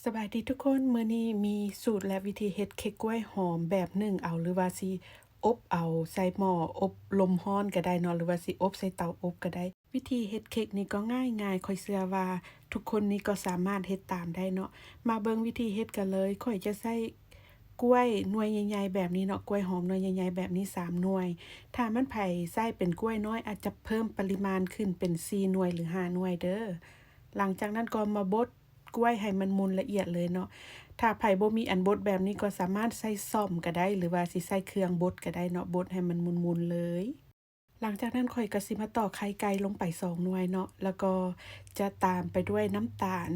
สบายดีทุกคนมื้อนี้มีสูตรและวิธีเฮ็ดเค้กกล้วยหอมแบบนึ่งเอาหรือว่าสิอบเอาใส่หม้ออบลมร้อนก็ได้เนาะหรือว่าสิอบใส่เตาอบก็ได้วิธีเฮ็ดเค้กนี่ก็ง่ายๆข้อยเชื่อว่าทุกคนนี่ก็สามารถเฮ็ดตามได้เนาะมาเบิ่งวิธีเฮ็ดกันเลยข้อยจะใช้กล้วยหน่วยใหญ่ๆแบบนี้เนาะกล้วยหอมหน่วยใหญ่ๆแบบนี้3หน่วยถ้ามันไผใช้เป็นกล้วยน้อยอาจจะเพิ่มปริมาณขึ้นเป็น4หน่วยหรือ5หน่วยเด้อหลังจากนั้นก็มาบด กล้วยให้มันมุนละเอียดเลยเนาะถ้าไผบ่มีอันบดแบบนี้ก็สามารถใช้ส้อมก็ได้หรือว่าสิใช้เครื่องบดก็ได้เนาะบดให้มันมุนๆเลยหลังจากนั้นข้อยก็สิมาตอกไข่ไก่ลงไป2หน่วยเนาะแล้วก็จะตามไปด้วยน้ำตาล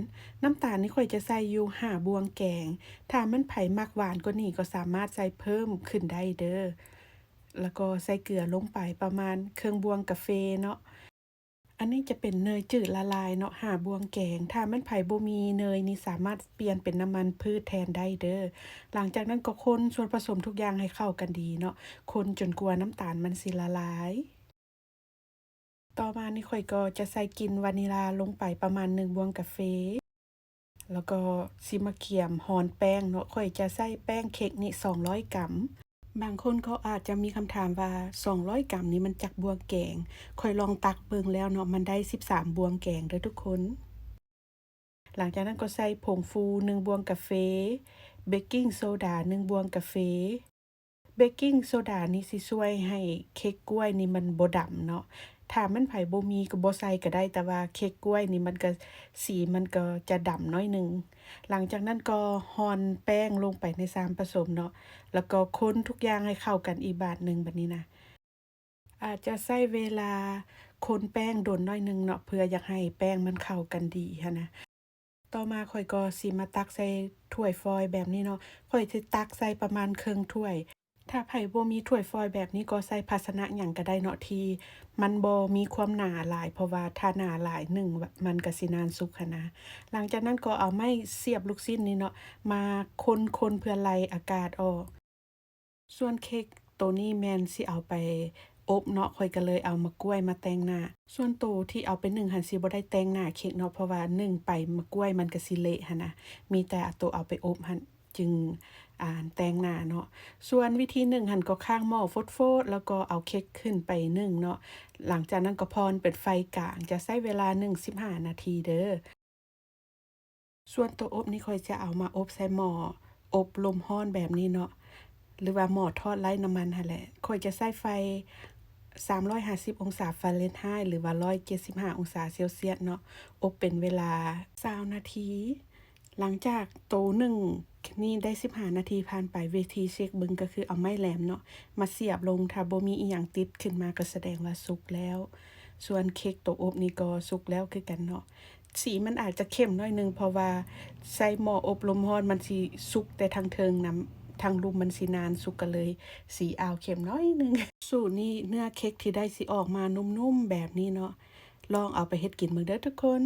นี่ข้อยจะใส่อยู่5บวงแกงถ้ามันไผมักหวานกว่านี้ก็สามารถใส่เพิ่มขึ้นได้เด้อแล้วก็ใส่เกลือลงไปประมาณครึ่งบวงกาแฟเนาะ อันนี้จะเป็นเนยจืดละลายเนาะหาบวงแกงถ้ามันไผบ่มีเนยนี่สามารถเปลี่ยนเป็นน้ำมันพืชแทนได้เด้อหลังจากนั้นก็คนส่วนผสมทุกอย่างให้เข้ากันดีเนาะคนจนกว่าน้ำตาลมันสิละลายต่อมานี่ข้อยก็จะใส่กลิ่นวานิลาลงไปประมาณ1บวงกาแฟแล้วก็สิมาเขี่ยมฮ้อนแป้งเนาะข้อยจะใส่แป้งเค้กนี่200กรัม บางคนเขาอาจจะมีคำถามว่า200กรัมนี้มันจักบวงแกงข้อยลองตักเบิ่งแล้วเนาะมันได้13บวงแกงเด้อทุกคนหลังจากนั้นก็ใส่ผงฟู1บวงกาแฟเบกกิงโซดา1บวงกาแฟเบกกิงโซดานี่สิช่วยให้เค้กกล้วยนี่มันบ่ดำเนาะถ้ามันไผบ่มีก็บ่ใส่ก็ได้แต่ว่าเค้กกล้วยนี่มันก็สีมันก็จะดำน้อยหนึ่งหลังจากนั้นก็ร่อนแป้งลงไปในส่วนผสมเนาะ แล้วก็คนทุกอย่างให้เข้ากันอีกบาดหนึ่งบัดนี้นะอาจจะใช้เวลาคนแป้งโดนน้อยหนึ่งเนาะเพื่ออยากให้แป้งมันเข้ากันดีหั้นนะต่อมาข้อยก็สิมาตักใส่ถ้วยฟอยล์แบบนี้เนาะข้อยสิตักใส่ประมาณครึ่งถ้วยถ้าไผบ่มีถ้วยฟอยล์แบบนี้ก็ใส่ภาชนะหยังก็ได้เนาะที่มันบ่มีความหนาหลายเพราะว่าถ้าหนาหลายหนึ่งมันก็สินานสุกหั้นนะหลังจากนั้นก็เอาไม้เสียบลูกชิ้นนี่เนาะมาคนๆเพื่อไล่อากาศออก ส่วนเค้กตัวนี้แม่นสิเอาไปอบเนาะข้อยก็เลยเอามะกล้วยมาแต่งหน้าส่วนตัวที่เอาไปนึ่งหั้นสิบ่ได้แต่งหน้าเค้กเนาะเพราะว่านึ่งไปมะกล้วยมันก็สิเละหั้นนะมีแต่ตัวเอาไปอบหั้นจึงแต่งหน้าเนาะส่วนวิธีนึ่งหั้นก็ข้างหม้อโฟดๆแล้วก็เอาเค้กขึ้นไปนึ่งเนาะหลังจากนั้นก็พรเป็นไฟกลางจะใช้เวลานึ่ง15นาทีเด้อส่วนตัวอบนี่ข้อยจะเอามาอบใส่หม้ออบลมร้อนแบบนี้เนาะ หรือว่าหม้อทอดไร้น้ำมันหั่นแหละข้อยจะใช้ไฟ350องศาฟาเรนไฮต์หรือว่า175องศาเซลเซียสเนาะอบเป็นเวลา20นาทีหลังจากโตนึ่งนี่ได้15นาทีผ่านไปวิธีเช็กเบิ่งก็คือเอาไม้แหลมเนาะมาเสียบลงถ้าบ่มีอิหยังติดขึ้นมาก็แสดงว่าสุกแล้วส่วนเค้กตัวอบนี่ก็สุกแล้วคือกันเนาะสีมันอาจจะเข้มน้อยหนึ่งเพราะว่าใส่หม้ออบลมร้อนมันสิสุกแต่ทางเทิงนำ ทางรุมมันสินานสุกก็เลยสีอาวเข้มน้อยหนึ่งสูตรนี้เนื้อเค้กที่ได้สิออกมานุ่มๆแบบนี้เนาะลองเอาไปเฮ็ดกินเบิ่งเด้อทุกคน